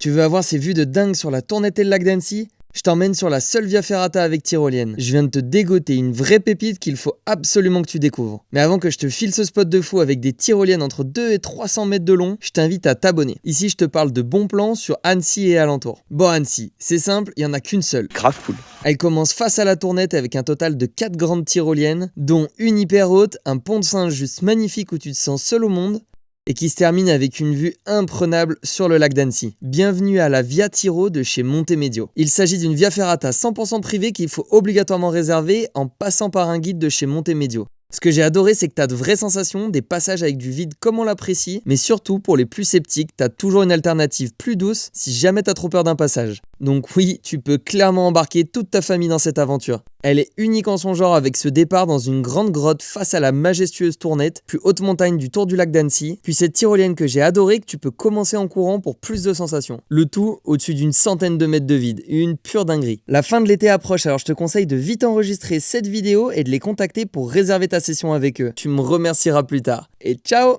Tu veux avoir ces vues de dingue sur la Tournette et le lac d'Annecy? Je t'emmène sur la seule via ferrata avec tyrolienne. Je viens de te dégoter une vraie pépite qu'il faut absolument que tu découvres. Mais avant que je te file ce spot de fou avec des tyroliennes entre 2 et 300 mètres de long, je t'invite à t'abonner. Ici, je te parle de bons plans sur Annecy et alentours. Bon, Annecy, c'est simple, il y en a qu'une seule. Grave cool. Elle commence face à la Tournette avec un total de 4 grandes tyroliennes, dont une hyper haute, un pont de singe juste magnifique où tu te sens seul au monde, et qui se termine avec une vue imprenable sur le lac d'Annecy. Bienvenue à la Via Tyro de chez Montemedio. Il s'agit d'une via ferrata 100% privée qu'il faut obligatoirement réserver en passant par un guide de chez Montemedio. Ce que j'ai adoré, c'est que t'as de vraies sensations, des passages avec du vide comme on l'apprécie, mais surtout, pour les plus sceptiques, t'as toujours une alternative plus douce si jamais t'as trop peur d'un passage. Donc oui, tu peux clairement embarquer toute ta famille dans cette aventure. Elle est unique en son genre avec ce départ dans une grande grotte face à la majestueuse Tournette, plus haute montagne du Tour du lac d'Annecy, puis cette tyrolienne que j'ai adorée que tu peux commencer en courant pour plus de sensations. Le tout au-dessus d'une centaine de mètres de vide, une pure dinguerie. La fin de l'été approche, alors je te conseille de vite enregistrer cette vidéo et de les contacter pour réserver ta session avec eux. Tu me remercieras plus tard. Et ciao!